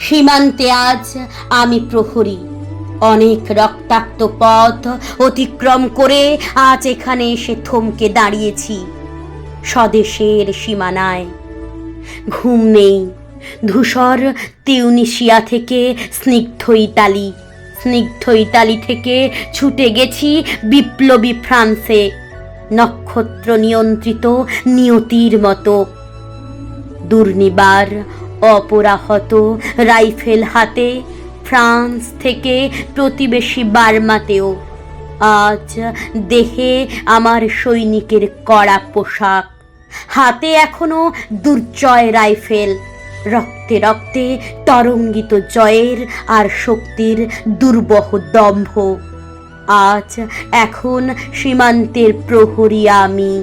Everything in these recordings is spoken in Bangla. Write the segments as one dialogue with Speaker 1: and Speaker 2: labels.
Speaker 1: সীমান্তে আজ আমি প্রহরী। অনেক রক্তাক্ত পথ অতিক্রম করে আজ এখানে এসে থমকে দাঁড়িয়েছি স্বদেশের সীমানায়। ঘুম নেই। ধূসর তিউনিসিয়া থেকে স্নিগ্ধ ইতালি, স্নিগ্ধ ইতালি থেকে ছুটে গেছি বিপ্লবী ফ্রান্সে, নক্ষত্র নিয়ন্ত্রিত নিয়তির মতো। দুর্নিবার অপরাহত রাইফেল হাতে ফ্রান্স থেকে প্রতিবেশী বার্মাতেও আজ দেহে আমার সৈনিকের কড়া পোশাক, হাতে এখনো দুর্জয় রাইফেল, রক্তে রক্তে তরঙ্গিত জয়ের আর শক্তির দুর্বহ দম্ভ। আজ এখন সীমান্তের প্রহরী আমি।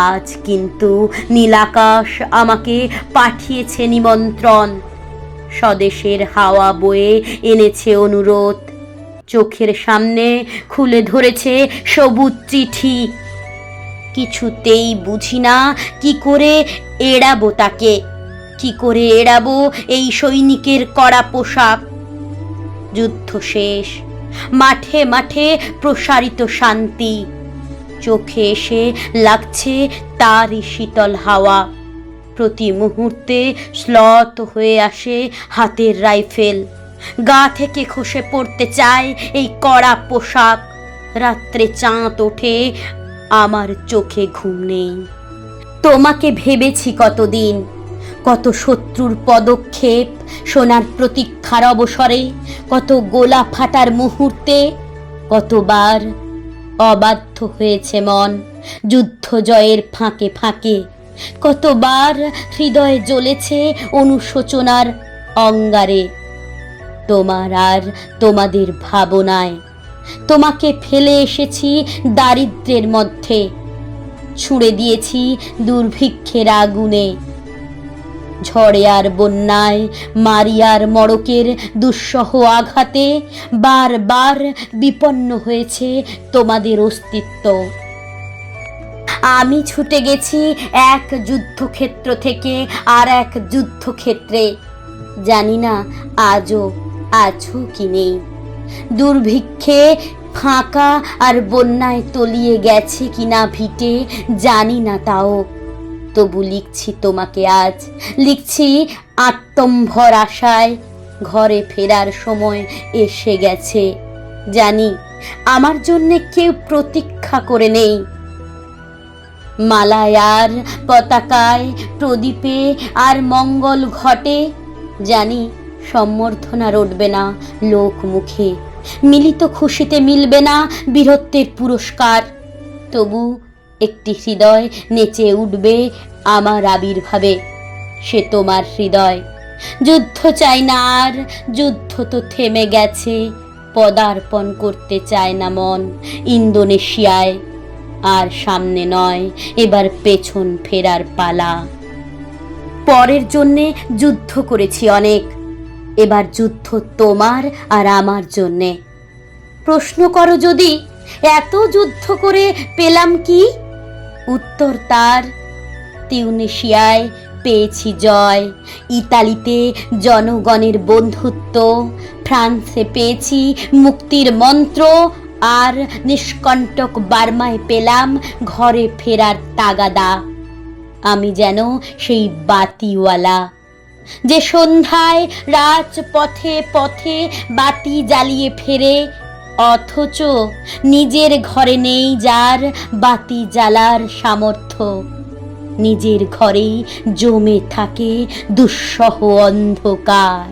Speaker 1: আজ কিন্তু নীলাকাশ আমাকে পাঠিয়েছে নিমন্ত্রণ, স্বদেশের হাওয়া বয়ে এনেছে অনুরোধ, চোখের সামনে খুলে ধরেছে সবুজ চিঠি। কিছুতেই বুঝি না কি করে এড়াবো তাকে, কি করে এড়াবো এই সৈনিকের কড়া পোশাক। যুদ্ধ শেষ, মাঠে মাঠে প্রসারিত শান্তি, চোখে এসে লাগছে তারই শীতল হাওয়া। প্রতি মুহূর্তে শ্লথ হয়ে আসে হাতের রাইফেল, গা থেকে খসে পড়তে চায় এই কড়া পোশাক। রাত্রে চাঁদ ওঠে, আমার চোখে ঘুম নেই। তোমাকে ভেবেছি কতদিন, কত শত্রুর পদক্ষেপ সোনার প্রতীক্ষার অবসরে, কত গোলা ফাটার মুহূর্তে, কতবার অবাধ্য হয়েছে মন যুদ্ধ জয়ের ফাঁকে ফাঁকে, কতবার হৃদয়ে জ্বলেছে অনুশোচনার অঙ্গারে। তোমার আর তোমাদের ভাবনায় তোমাকে ফেলে এসেছি দারিদ্র্যের মধ্যে, ছুঁড়ে দিয়েছি দুর্ভিক্ষের আগুনে। ঝড়ে আর বন্যায়, মারিয়ার মড়কের দুঃসহ আঘাতে বারবার বিপন্ন হয়েছে তোমাদের অস্তিত্ব। আমি ছুটে গেছি এক যুদ্ধক্ষেত্র থেকে আর এক যুদ্ধক্ষেত্রে, জানি না আজও আছো কি নেই। দুর্ভিক্ষে ফাঁকা আর বন্যায় তলিয়ে গেছে কিনা ভিটে জানি না, তাও তবু লিখছি তোমাকে আজ, লিখছি আত্মম্ভর আশায়। ঘরে ফেরার সময় এসে গেছে, জানি আমার জন্যে কেউ প্রতীক্ষা করে নেই। মালায় আর পতাকায়, প্রদীপে আর মঙ্গল ঘটে, জানি সম্বর্ধনা রটবে না লোক মুখে, মিলিত খুশিতে মিলবে না বীরত্বের পুরস্কার। তবু একটি হৃদয় নেচে উঠবে আমার আবির্ভাবে, সে তোমার হৃদয়। যুদ্ধ চাই না আর, যুদ্ধ তো থেমে গেছে, পদার্পণ করতে চায় না মন ইন্দোনেশিয়ায়। আর সামনে নয়, এবার পেছন ফেরার পালা। পরের জন্যে যুদ্ধ করেছি অনেক, এবার যুদ্ধ তোমার আর আমার জন্যে। প্রশ্ন করো যদি এত যুদ্ধ করে পেলাম কি, উত্তর তার তিউনিসিয়ায় পেয়েছি জয়, ইতালিতে জনগণের বন্ধুত্ব, ফ্রান্সে পেয়েছি মুক্তির মন্ত্র, আর নিষ্কণ্টক বার্মায় পেলাম ঘরে ফেরার তাগাদা। আমি যেন সেই বাতিওয়ালা, যে সন্ধ্যায় রাজপথে পথে বাতি জ্বালিয়ে ফেরে, অথচ নিজের ঘরে নেই যার বাতি জ্বালার সামর্থ্য। নিজের ঘরেই জমে থাকে দুঃসহ অন্ধকার।